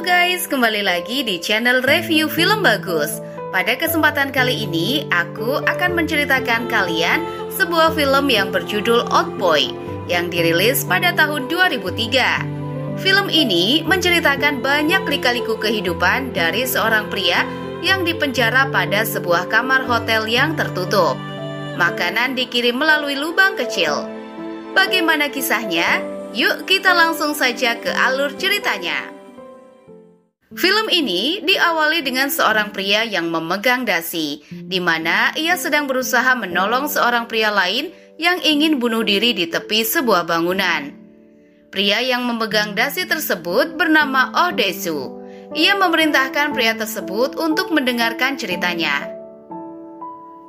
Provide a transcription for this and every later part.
Halo guys, kembali lagi di channel review film bagus. Pada kesempatan kali ini, aku akan menceritakan kalian sebuah film yang berjudul Oldboy yang dirilis pada tahun 2003. Film ini menceritakan banyak lika-liku kehidupan dari seorang pria yang dipenjara pada sebuah kamar hotel yang tertutup. Makanan dikirim melalui lubang kecil. Bagaimana kisahnya? Yuk kita langsung saja ke alur ceritanya. Film ini diawali dengan seorang pria yang memegang dasi, di mana ia sedang berusaha menolong seorang pria lain yang ingin bunuh diri di tepi sebuah bangunan. Pria yang memegang dasi tersebut bernama Oh Dae-soo. Ia memerintahkan pria tersebut untuk mendengarkan ceritanya.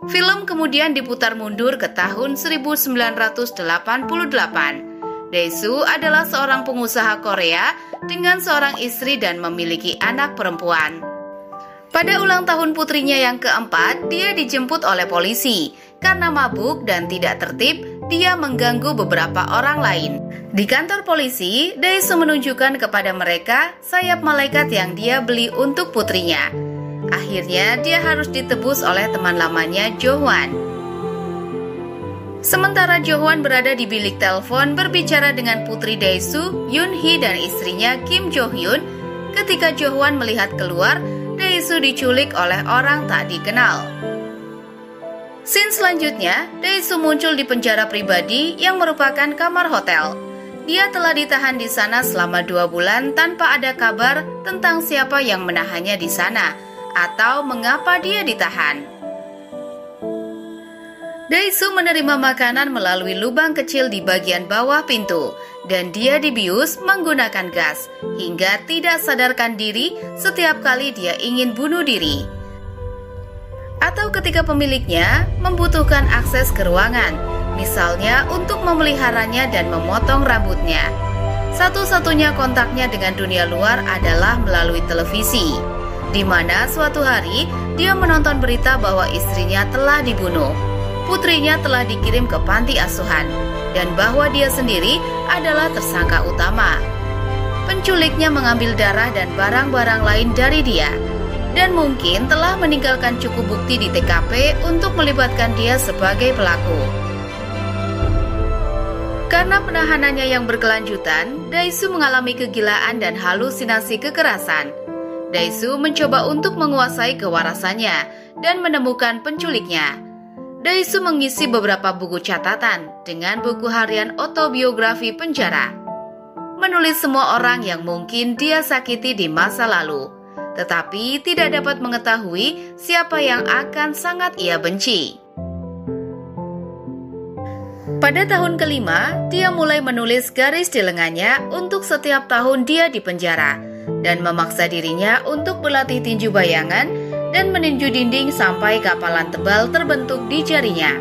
Film kemudian diputar mundur ke tahun 1988. Dae-soo adalah seorang pengusaha Korea dengan seorang istri dan memiliki anak perempuan. Pada ulang tahun putrinya yang keempat, dia dijemput oleh polisi. Karena mabuk dan tidak tertib, dia mengganggu beberapa orang lain. Di kantor polisi, Dae-soo menunjukkan kepada mereka sayap malaikat yang dia beli untuk putrinya. Akhirnya, dia harus ditebus oleh teman lamanya, Jo-hwan. Sementara Jo-hwan berada di bilik telepon berbicara dengan putri Dae-soo, Yoon-hee dan istrinya Kim Jo-hyun. Ketika Jo-hwan melihat keluar, Dae-soo diculik oleh orang tak dikenal. Scene selanjutnya, Dae-soo muncul di penjara pribadi yang merupakan kamar hotel. Dia telah ditahan di sana selama 2 bulan tanpa ada kabar tentang siapa yang menahannya di sana atau mengapa dia ditahan. Dae-soo menerima makanan melalui lubang kecil di bagian bawah pintu dan dia dibius menggunakan gas hingga tidak sadarkan diri setiap kali dia ingin bunuh diri. Atau ketika pemiliknya membutuhkan akses ke ruangan, misalnya untuk memeliharanya dan memotong rambutnya. Satu-satunya kontaknya dengan dunia luar adalah melalui televisi, di mana suatu hari dia menonton berita bahwa istrinya telah dibunuh. Putrinya telah dikirim ke panti asuhan dan bahwa dia sendiri adalah tersangka utama. Penculiknya mengambil darah dan barang-barang lain dari dia dan mungkin telah meninggalkan cukup bukti di TKP untuk melibatkan dia sebagai pelaku. Karena penahanannya yang berkelanjutan, Dae-soo mengalami kegilaan dan halusinasi kekerasan. Dae-soo mencoba untuk menguasai kewarasannya dan menemukan penculiknya. Dae-soo mengisi beberapa buku catatan dengan buku harian autobiografi penjara. Menulis semua orang yang mungkin dia sakiti di masa lalu, tetapi tidak dapat mengetahui siapa yang akan sangat ia benci. Pada tahun kelima, dia mulai menulis garis di lengannya untuk setiap tahun dia di penjara dan memaksa dirinya untuk berlatih tinju bayangan dan meninju dinding sampai kapalan tebal terbentuk di jarinya.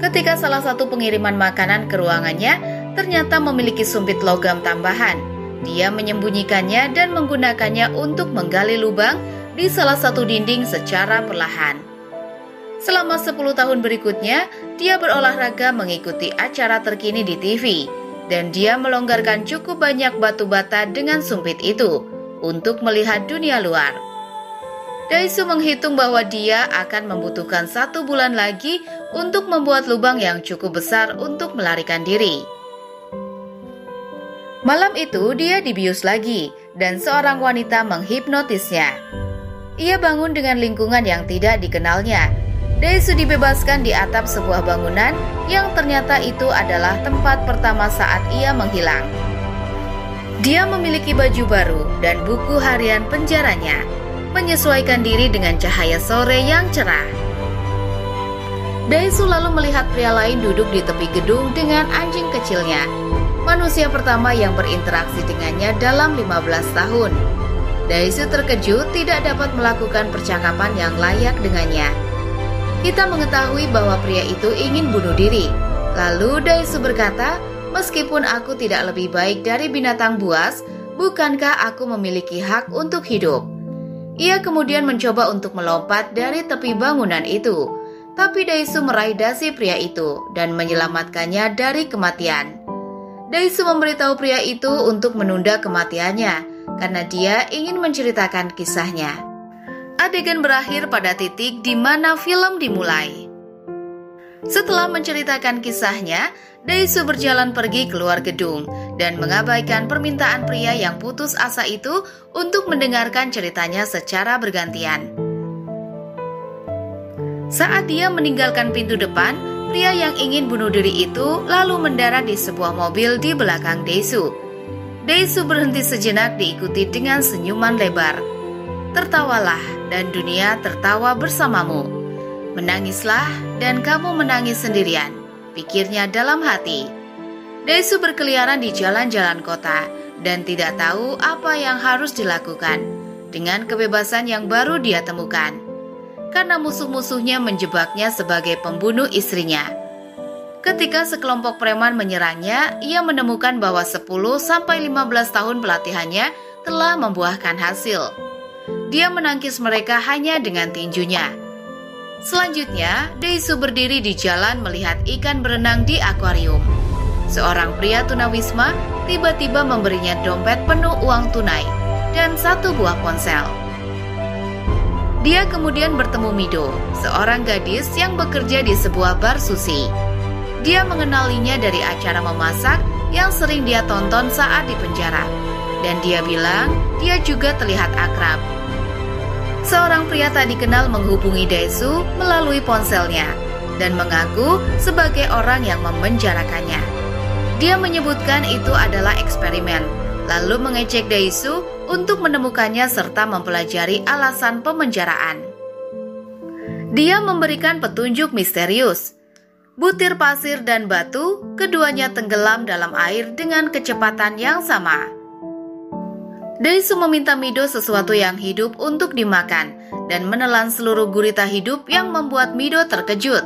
Ketika salah satu pengiriman makanan ke ruangannya ternyata memiliki sumpit logam tambahan, dia menyembunyikannya dan menggunakannya untuk menggali lubang di salah satu dinding secara perlahan. Selama 10 tahun berikutnya, dia berolahraga mengikuti acara terkini di TV, dan dia melonggarkan cukup banyak batu bata dengan sumpit itu untuk melihat dunia luar. Dae-soo menghitung bahwa dia akan membutuhkan 1 bulan lagi untuk membuat lubang yang cukup besar untuk melarikan diri. Malam itu dia dibius lagi dan seorang wanita menghipnotisnya. Ia bangun dengan lingkungan yang tidak dikenalnya. Dae-soo dibebaskan di atap sebuah bangunan yang ternyata itu adalah tempat pertama saat ia menghilang. Dia memiliki baju baru dan buku harian penjaranya, menyesuaikan diri dengan cahaya sore yang cerah. Dae-soo lalu melihat pria lain duduk di tepi gedung dengan anjing kecilnya, manusia pertama yang berinteraksi dengannya dalam 15 tahun. Dae-soo terkejut tidak dapat melakukan percakapan yang layak dengannya. Kita mengetahui bahwa pria itu ingin bunuh diri. Lalu Dae-soo berkata, "Meskipun aku tidak lebih baik dari binatang buas, bukankah aku memiliki hak untuk hidup?" Ia kemudian mencoba untuk melompat dari tepi bangunan itu, tapi Dae-soo meraih dasi pria itu dan menyelamatkannya dari kematian. Dae-soo memberitahu pria itu untuk menunda kematiannya, karena dia ingin menceritakan kisahnya. Adegan berakhir pada titik di mana film dimulai. Setelah menceritakan kisahnya, Dae-soo berjalan pergi keluar gedung dan mengabaikan permintaan pria yang putus asa itu untuk mendengarkan ceritanya secara bergantian. Saat dia meninggalkan pintu depan, pria yang ingin bunuh diri itu lalu mendarat di sebuah mobil di belakang Dae-soo. Dae-soo berhenti sejenak diikuti dengan senyuman lebar. Tertawalah dan dunia tertawa bersamamu. Menangislah dan kamu menangis sendirian, pikirnya dalam hati. Dae-soo berkeliaran di jalan-jalan kota dan tidak tahu apa yang harus dilakukan dengan kebebasan yang baru dia temukan. Karena musuh-musuhnya menjebaknya sebagai pembunuh istrinya. Ketika sekelompok preman menyerangnya, ia menemukan bahwa 10-15 tahun pelatihannya telah membuahkan hasil. Dia menangkis mereka hanya dengan tinjunya. Selanjutnya, Dae-soo berdiri di jalan melihat ikan berenang di akuarium. Seorang pria tunawisma tiba-tiba memberinya dompet penuh uang tunai dan 1 buah ponsel. Dia kemudian bertemu Mido, seorang gadis yang bekerja di sebuah bar sushi. Dia mengenalinya dari acara memasak yang sering dia tonton saat di penjara. Dan dia bilang dia juga terlihat akrab. Seorang pria tak dikenal menghubungi Dae-soo melalui ponselnya dan mengaku sebagai orang yang memenjarakannya. Dia menyebutkan itu adalah eksperimen, lalu mengejek Dae-soo untuk menemukannya serta mempelajari alasan pemenjaraan. Dia memberikan petunjuk misterius. Butir pasir dan batu, keduanya tenggelam dalam air dengan kecepatan yang sama. Dae-soo meminta Mido sesuatu yang hidup untuk dimakan dan menelan seluruh gurita hidup yang membuat Mido terkejut.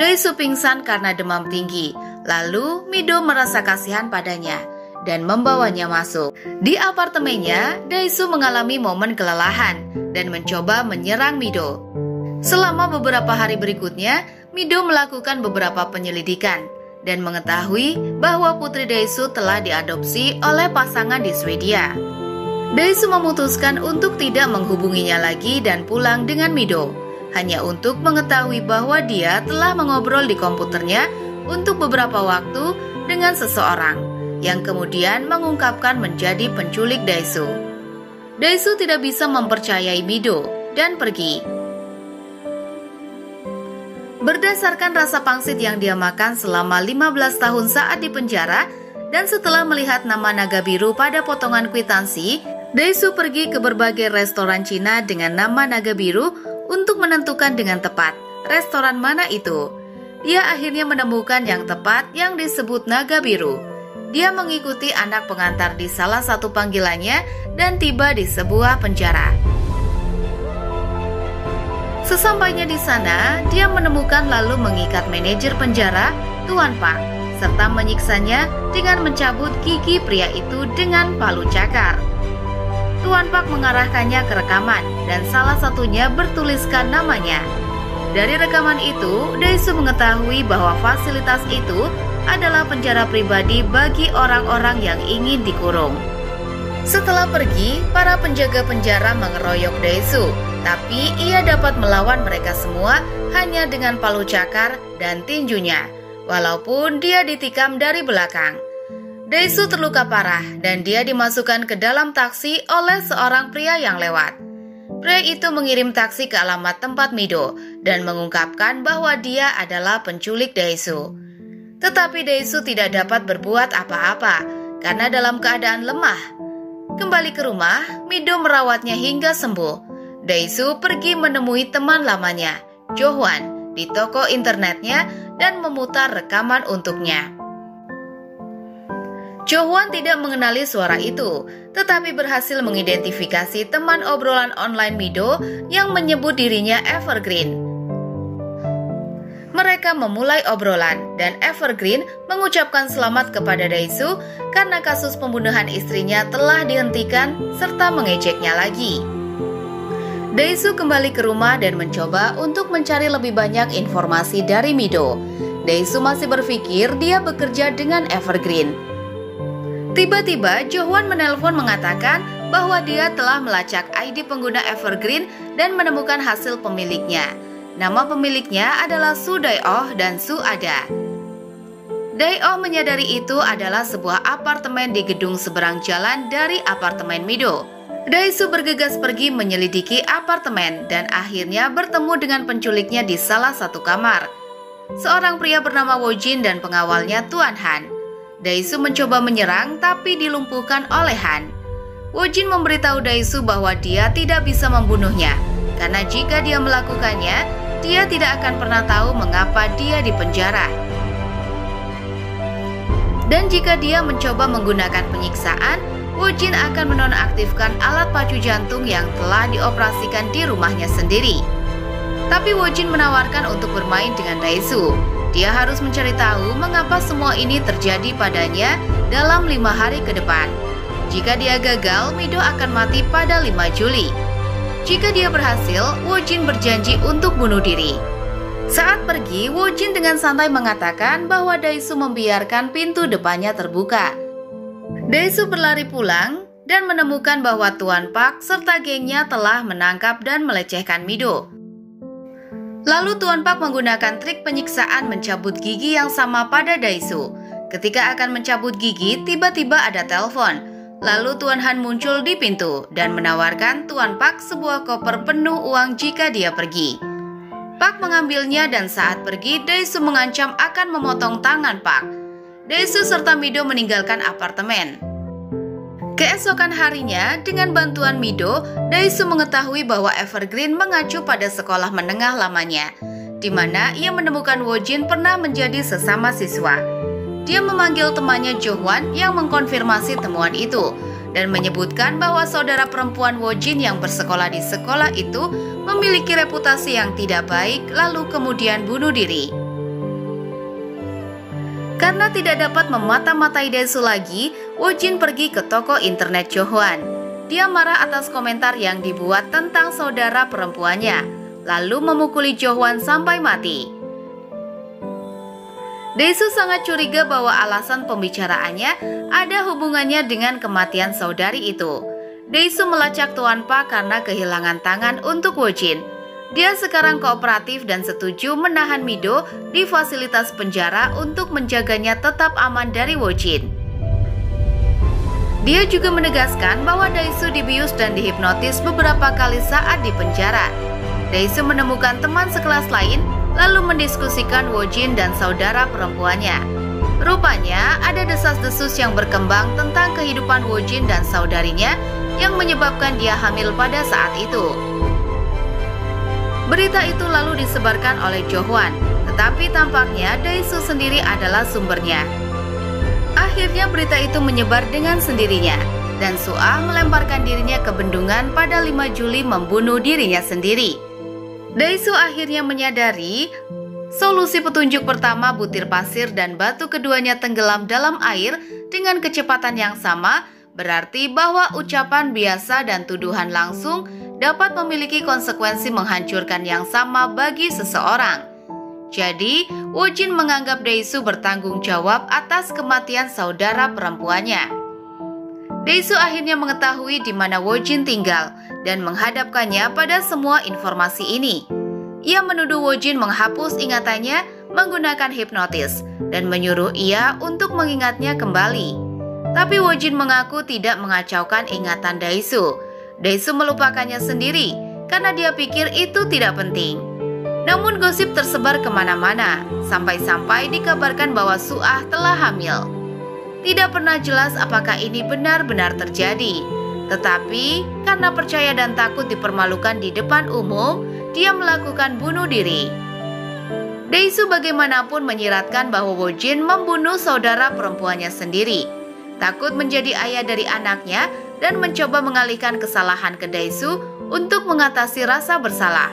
Dae-soo pingsan karena demam tinggi, lalu Mido merasa kasihan padanya dan membawanya masuk. Di apartemennya, Dae-soo mengalami momen kelelahan dan mencoba menyerang Mido. Selama beberapa hari berikutnya, Mido melakukan beberapa penyelidikan dan mengetahui bahwa putri Dae-soo telah diadopsi oleh pasangan di Swedia. Dae-soo memutuskan untuk tidak menghubunginya lagi dan pulang dengan Mido, hanya untuk mengetahui bahwa dia telah mengobrol di komputernya untuk beberapa waktu dengan seseorang yang kemudian mengungkapkan menjadi penculik Dae-soo. Dae-soo tidak bisa mempercayai Mido dan pergi. Berdasarkan rasa pangsit yang dia makan selama 15 tahun saat di penjara dan setelah melihat nama naga biru pada potongan kwitansi, Dae-soo pergi ke berbagai restoran Cina dengan nama naga biru untuk menentukan dengan tepat restoran mana itu. Dia akhirnya menemukan yang tepat yang disebut naga biru. Dia mengikuti anak pengantar di salah satu panggilannya dan tiba di sebuah penjara. Sesampainya di sana, dia menemukan lalu mengikat manajer penjara, Tuan Pak, serta menyiksanya dengan mencabut gigi pria itu dengan palu cakar. Tuan Pak mengarahkannya ke rekaman dan salah satunya bertuliskan namanya. Dari rekaman itu, Dae-soo mengetahui bahwa fasilitas itu adalah penjara pribadi bagi orang-orang yang ingin dikurung. Setelah pergi, para penjaga penjara mengeroyok Dae-soo, tapi ia dapat melawan mereka semua hanya dengan palu cakar dan tinjunya, walaupun dia ditikam dari belakang. Dae-soo terluka parah dan dia dimasukkan ke dalam taksi oleh seorang pria yang lewat. Pria itu mengirim taksi ke alamat tempat Mido dan mengungkapkan bahwa dia adalah penculik Dae-soo. Tetapi Dae-soo tidak dapat berbuat apa-apa karena dalam keadaan lemah. Kembali ke rumah, Mido merawatnya hingga sembuh. Dae-soo pergi menemui teman lamanya, Jo-hwan, di toko internetnya dan memutar rekaman untuknya. Jo-hwan tidak mengenali suara itu, tetapi berhasil mengidentifikasi teman obrolan online Mido yang menyebut dirinya Evergreen. Mereka memulai obrolan dan Evergreen mengucapkan selamat kepada Dae-soo karena kasus pembunuhan istrinya telah dihentikan serta mengejeknya lagi. Dae-soo kembali ke rumah dan mencoba untuk mencari lebih banyak informasi dari Mido. Dae-soo masih berpikir dia bekerja dengan Evergreen. Tiba-tiba Jo-hwan menelpon mengatakan bahwa dia telah melacak ID pengguna Evergreen dan menemukan hasil pemiliknya. Nama pemiliknya adalah Soo Dae-oh dan Soo Ada. Dae-oh menyadari itu adalah sebuah apartemen di gedung seberang jalan dari apartemen Mido. Dae-soo bergegas pergi menyelidiki apartemen dan akhirnya bertemu dengan penculiknya di salah satu kamar. Seorang pria bernama Woo-jin dan pengawalnya Tuan Han. Dae-soo mencoba menyerang tapi dilumpuhkan oleh Han. Woo-jin memberitahu Dae-soo bahwa dia tidak bisa membunuhnya karena jika dia melakukannya, dia tidak akan pernah tahu mengapa dia dipenjara. Dan jika dia mencoba menggunakan penyiksaan, Woo-jin akan menonaktifkan alat pacu jantung yang telah dioperasikan di rumahnya sendiri. Tapi Woo-jin menawarkan untuk bermain dengan Dae-soo. Dia harus mencari tahu mengapa semua ini terjadi padanya dalam 5 hari ke depan. Jika dia gagal, Mido akan mati pada 5 Juli. Jika dia berhasil, Woo-jin berjanji untuk bunuh diri. Saat pergi, Woo-jin dengan santai mengatakan bahwa Dae-soo membiarkan pintu depannya terbuka. Dae-soo berlari pulang dan menemukan bahwa Tuan Park serta gengnya telah menangkap dan melecehkan Mido. Lalu Tuan Park menggunakan trik penyiksaan mencabut gigi yang sama pada Dae-soo. Ketika akan mencabut gigi, tiba-tiba ada telepon. Lalu Tuan Han muncul di pintu dan menawarkan Tuan Park sebuah koper penuh uang jika dia pergi. Park mengambilnya dan saat pergi, Dae-soo mengancam akan memotong tangan Park. Dae-soo serta Mido meninggalkan apartemen. Keesokan harinya, dengan bantuan Mido, Dae-soo mengetahui bahwa Evergreen mengacu pada sekolah menengah lamanya, di mana ia menemukan Woo-jin pernah menjadi sesama siswa. Dia memanggil temannya Jo-hwan yang mengkonfirmasi temuan itu, dan menyebutkan bahwa saudara perempuan Woo-jin yang bersekolah di sekolah itu memiliki reputasi yang tidak baik, lalu kemudian bunuh diri. Karena tidak dapat memata-matai Dae-soo lagi, Woo-jin pergi ke toko internet Jo-hwan. Dia marah atas komentar yang dibuat tentang saudara perempuannya, lalu memukuli Jo-hwan sampai mati. Dae-soo sangat curiga bahwa alasan pembicaraannya ada hubungannya dengan kematian saudari itu. Dae-soo melacak Tuan Park karena kehilangan tangan untuk Woo-jin. Dia sekarang kooperatif dan setuju menahan Mido di fasilitas penjara untuk menjaganya tetap aman dari Woo-jin. Dia juga menegaskan bahwa Dae-soo dibius dan dihipnotis beberapa kali saat di penjara. Dae-soo menemukan teman sekelas lain lalu mendiskusikan Woo-jin dan saudara perempuannya. Rupanya ada desas-desus yang berkembang tentang kehidupan Woo-jin dan saudarinya yang menyebabkan dia hamil pada saat itu. Berita itu lalu disebarkan oleh Jo-hwan, tetapi tampaknya Dae-soo sendiri adalah sumbernya. Akhirnya berita itu menyebar dengan sendirinya, dan Soo-ah melemparkan dirinya ke bendungan pada 5 Juli membunuh dirinya sendiri. Dae-soo akhirnya menyadari solusi petunjuk pertama butir pasir dan batu keduanya tenggelam dalam air dengan kecepatan yang sama, berarti bahwa ucapan biasa dan tuduhan langsung dapat memiliki konsekuensi menghancurkan yang sama bagi seseorang. Jadi, Woo-jin menganggap Dae-soo bertanggung jawab atas kematian saudara perempuannya. Dae-soo akhirnya mengetahui di mana Woo-jin tinggal dan menghadapkannya pada semua informasi ini. Ia menuduh Woo-jin menghapus ingatannya menggunakan hipnotis dan menyuruh ia untuk mengingatnya kembali. Tapi Woo-jin mengaku tidak mengacaukan ingatan Dae-soo. Dae-soo melupakannya sendiri karena dia pikir itu tidak penting. Namun gosip tersebar kemana-mana, sampai-sampai dikabarkan bahwa Soo-ah telah hamil. Tidak pernah jelas apakah ini benar-benar terjadi. Tetapi karena percaya dan takut dipermalukan di depan umum, dia melakukan bunuh diri. Dae-soo bagaimanapun menyiratkan bahwa Woo-jin membunuh saudara perempuannya sendiri. Takut menjadi ayah dari anaknya, dan mencoba mengalihkan kesalahan ke Dae-soo untuk mengatasi rasa bersalah.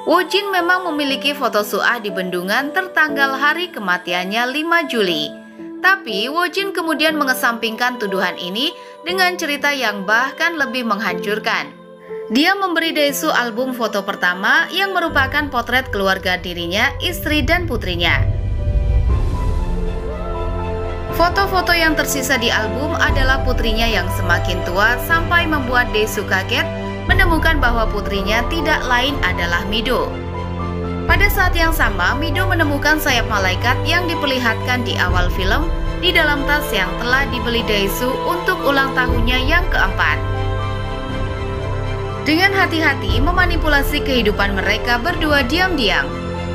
Woo-jin memang memiliki foto Soo-ah di bendungan tertanggal hari kematiannya 5 Juli. Tapi Woo-jin kemudian mengesampingkan tuduhan ini dengan cerita yang bahkan lebih menghancurkan. Dia memberi Dae-soo album foto pertama yang merupakan potret keluarga dirinya, istri dan putrinya. Foto-foto yang tersisa di album adalah putrinya yang semakin tua sampai membuat Daesoo kaget menemukan bahwa putrinya tidak lain adalah Mido. Pada saat yang sama, Mido menemukan sayap malaikat yang diperlihatkan di awal film di dalam tas yang telah dibeli Daesoo untuk ulang tahunnya yang keempat. Dengan hati-hati memanipulasi kehidupan mereka berdua diam-diam,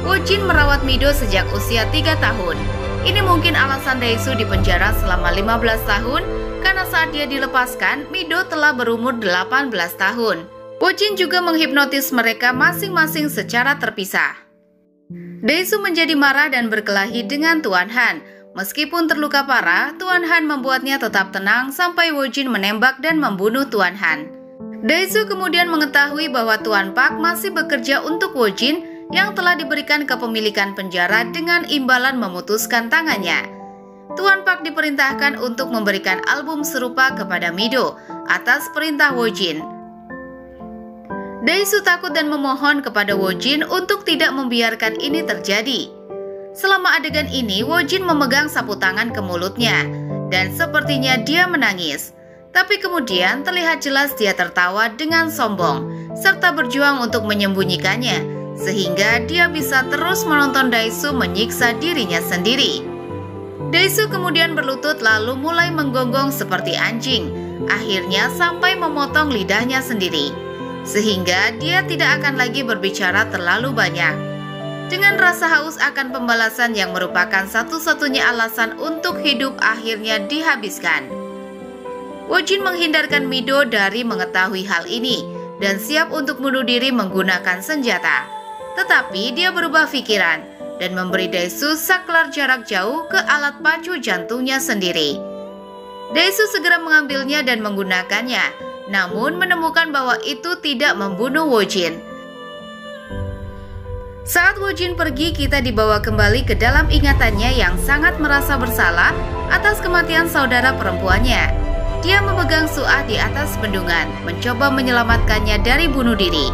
Woo-jin merawat Mido sejak usia 3 tahun. Ini mungkin alasan Daesoo dipenjara selama 15 tahun, karena saat dia dilepaskan, Mido telah berumur 18 tahun. Woo-jin juga menghipnotis mereka masing-masing secara terpisah. Daesoo menjadi marah dan berkelahi dengan Tuan Han. Meskipun terluka parah, Tuan Han membuatnya tetap tenang sampai Woo-jin menembak dan membunuh Tuan Han. Daesoo kemudian mengetahui bahwa Tuan Park masih bekerja untuk Woo-jin yang telah diberikan kepemilikan penjara dengan imbalan memutuskan tangannya. Tuan Park diperintahkan untuk memberikan album serupa kepada Mido atas perintah Woo-jin. Daesoo takut dan memohon kepada Woo-jin untuk tidak membiarkan ini terjadi. Selama adegan ini, Woo-jin memegang sapu tangan ke mulutnya dan sepertinya dia menangis. Tapi kemudian terlihat jelas dia tertawa dengan sombong serta berjuang untuk menyembunyikannya, sehingga dia bisa terus menonton Daesoo menyiksa dirinya sendiri. Daesoo kemudian berlutut lalu mulai menggonggong seperti anjing, akhirnya sampai memotong lidahnya sendiri, sehingga dia tidak akan lagi berbicara terlalu banyak. Dengan rasa haus akan pembalasan yang merupakan satu-satunya alasan untuk hidup akhirnya dihabiskan. Woo-jin menghindarkan Mido dari mengetahui hal ini dan siap untuk bunuh diri menggunakan senjata. Tetapi dia berubah pikiran dan memberi Daesoo saklar jarak jauh ke alat pacu jantungnya sendiri. Daesoo segera mengambilnya dan menggunakannya, namun menemukan bahwa itu tidak membunuh Woo-jin. Saat Woo-jin pergi, kita dibawa kembali ke dalam ingatannya yang sangat merasa bersalah atas kematian saudara perempuannya. Dia memegang Suah di atas bendungan, mencoba menyelamatkannya dari bunuh diri.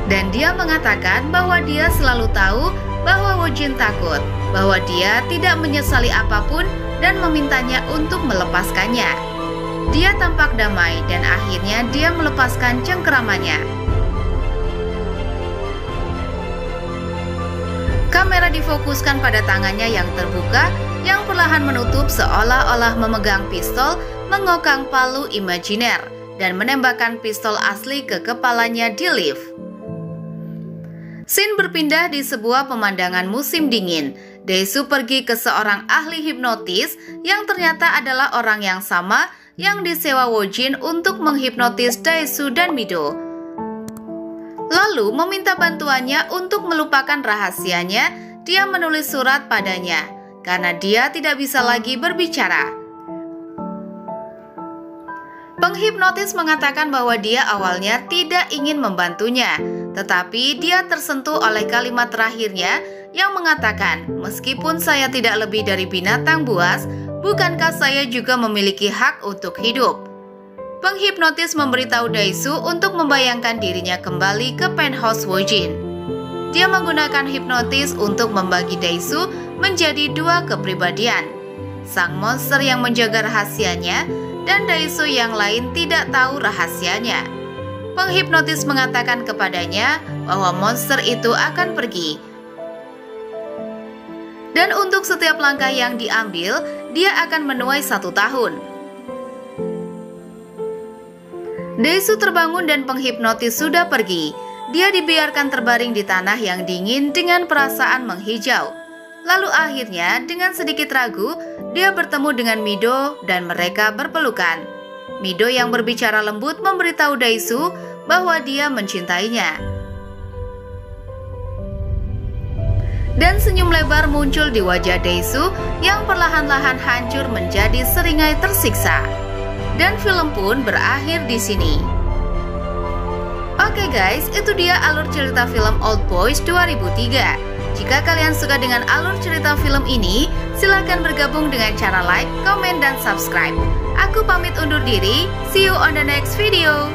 Dan dia mengatakan bahwa dia selalu tahu bahwa Woo-jin takut, bahwa dia tidak menyesali apapun dan memintanya untuk melepaskannya. Dia tampak damai dan akhirnya dia melepaskan cengkeramannya. Kamera difokuskan pada tangannya yang terbuka yang perlahan menutup seolah-olah memegang pistol, mengokang palu imajiner dan menembakkan pistol asli ke kepalanya di lift. Scene berpindah di sebuah pemandangan musim dingin. Daesoo pergi ke seorang ahli hipnotis yang ternyata adalah orang yang sama yang disewa Woo-jin untuk menghipnotis Daesoo dan Mido. Lalu meminta bantuannya untuk melupakan rahasianya. Dia menulis surat padanya karena dia tidak bisa lagi berbicara. Penghipnotis mengatakan bahwa dia awalnya tidak ingin membantunya, tetapi dia tersentuh oleh kalimat terakhirnya yang mengatakan, "Meskipun saya tidak lebih dari binatang buas, bukankah saya juga memiliki hak untuk hidup?" Penghipnotis memberitahu Daesoo untuk membayangkan dirinya kembali ke penthouse Woo-jin. Dia menggunakan hipnotis untuk membagi Daesoo menjadi dua kepribadian. Sang monster yang menjaga rahasianya dan Daesoo yang lain tidak tahu rahasianya. Penghipnotis mengatakan kepadanya bahwa monster itu akan pergi. Dan untuk setiap langkah yang diambil, dia akan menuai 1 tahun. Daesoo terbangun dan penghipnotis sudah pergi. Dia dibiarkan terbaring di tanah yang dingin dengan perasaan menghijau. Lalu akhirnya dengan sedikit ragu, dia bertemu dengan Mido dan mereka berpelukan. Mido yang berbicara lembut memberitahu Daesoo bahwa dia mencintainya. Dan senyum lebar muncul di wajah Daesoo yang perlahan-lahan hancur menjadi seringai tersiksa. Dan film pun berakhir di sini. Oke guys, itu dia alur cerita film Old Boys 2003. Jika kalian suka dengan alur cerita film ini, silahkan bergabung dengan cara like, komen, dan subscribe. Aku pamit undur diri, see you on the next video.